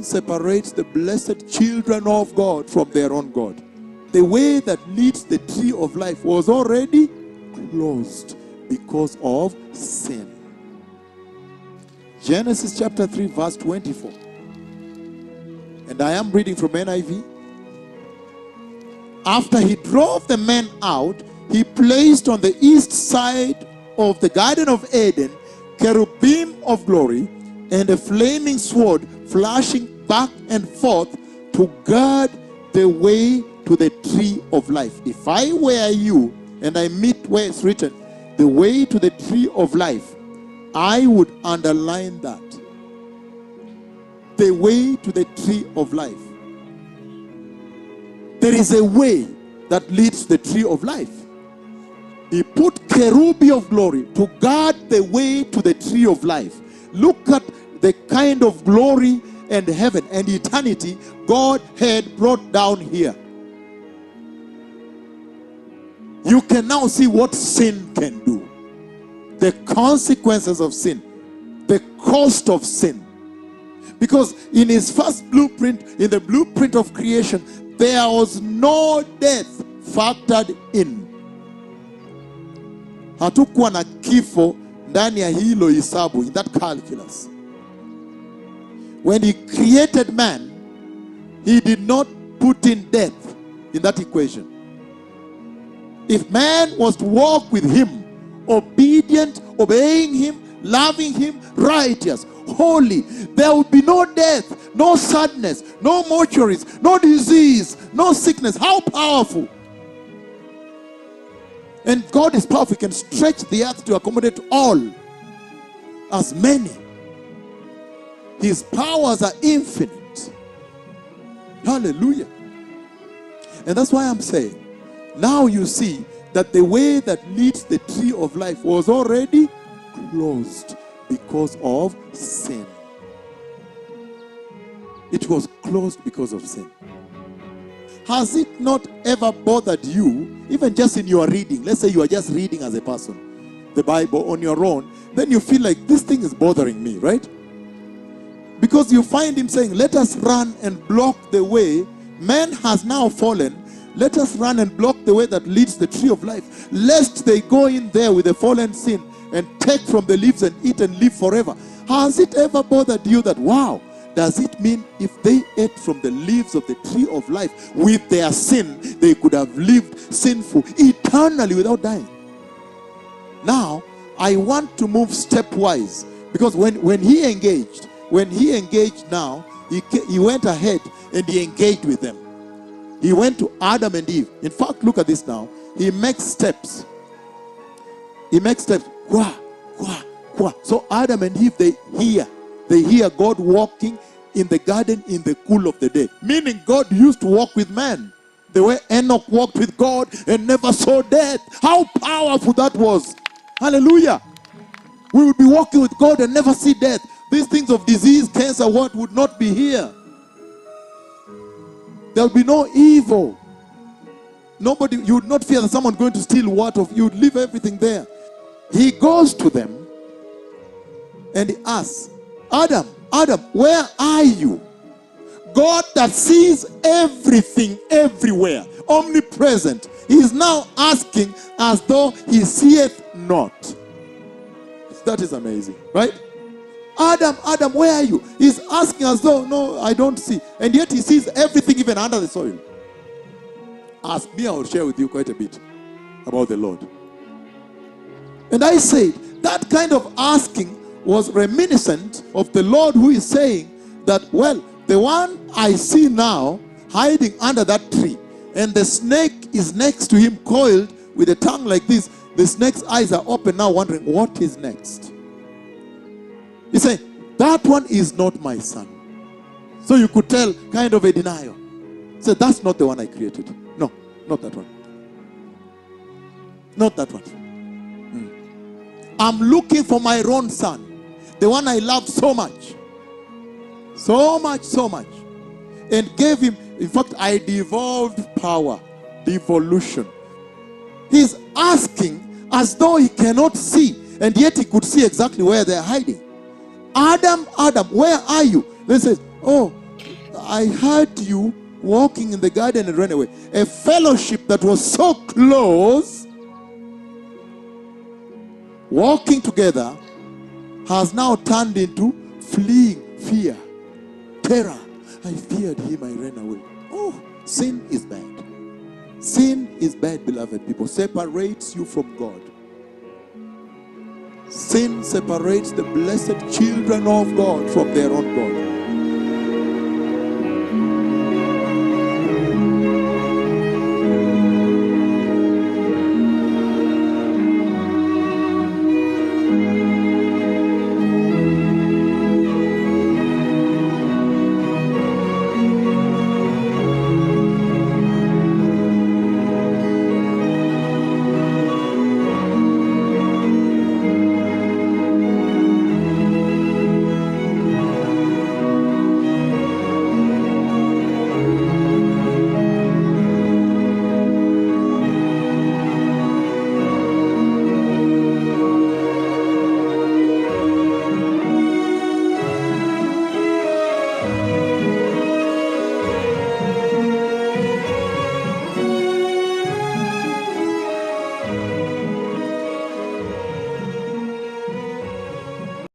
separates the blessed children of God from their own God. The way that leads the tree of life was already closed because of sin. Genesis chapter 3 verse 24. And I am reading from NIV. After he drove the men out, he placed on the east side of the Garden of Eden cherubim of glory and a flaming sword flashing back and forth to guard the way to the tree of life. If I were you and I meet where it's written, the way to the tree of life, I would underline that. The way to the tree of life. There is a way that leads to the tree of life. He put cherubim of glory to guard the way to the tree of life. Look at the kind of glory and heaven and eternity God had brought down here. You can now see what sin can do. The consequences of sin. The cost of sin. Because in his first blueprint, in the blueprint of creation, there was no death factored in. Hatukuwa na kifo ndani ya hilo hisabu, in that calculus. When he created man, he did not put in death in that equation. If man was to walk with him, obedient, obeying him, loving him, righteous, holy, there would be no death, no sadness, no mortuaries, no disease, no sickness. How powerful! And God is powerful. He can stretch the earth to accommodate all, as many. His powers are infinite. Hallelujah. And that's why I'm saying, now you see that the way that leads the tree of life was already closed because of sin. It was closed because of sin. Has it not ever bothered you, even just in your reading? Let's say you are just reading as a person, the Bible on your own. Then you feel like this thing is bothering me, right? Because you find him saying, let us run and block the way. Man has now fallen. Let us run and block the way that leads the tree of life, lest they go in there with a fallen sin and take from the leaves and eat and live forever. Has it ever bothered you that, wow, does it mean if they ate from the leaves of the tree of life with their sin, they could have lived sinful eternally without dying? Now, I want to move stepwise, because when he engaged now, he went ahead and he engaged with them. He went to Adam and Eve. In fact, look at this now. He makes steps. He makes steps. Qua, qua, qua. So Adam and Eve, they hear God walking in the garden in the cool of the day. Meaning God used to walk with man. The way Enoch walked with God and never saw death. How powerful that was. Hallelujah. We would be walking with God and never see death. These things of disease, cancer, what would not be here. There will be no evil. Nobody, you would not fear that someone going to steal what of you. You would leave everything there. He goes to them and he asks, Adam, where are you? God that sees everything everywhere, omnipresent, he is now asking as though he seeth not. That is amazing, right? Adam, where are you? He's asking as though, no, I don't see. And yet he sees everything even under the soil. Ask me, I will share with you quite a bit about the Lord. And I said, that kind of asking was reminiscent of the Lord, who is saying that, well, the one I see now hiding under that tree, and the snake is next to him coiled with a tongue like this. The snake's eyes are open now, wondering what is next. He said, that one is not my son. So you could tell kind of a denial. He said, that's not the one I created. No, not that one. Not that one. I'm looking for my own son, the one I love so much. So much, so much. And gave him, in fact, I devolved power, devolution. He's asking as though he cannot see, and yet he could see exactly where they're hiding. Adam, where are you? Then says, oh, I heard you walking in the garden and ran away. A fellowship that was so close, walking together, has now turned into fleeing, fear, terror. I feared him, I ran away. Oh, sin is bad. Sin is bad, beloved people. Separates you from God. Sin separates the blessed children of God from their own God.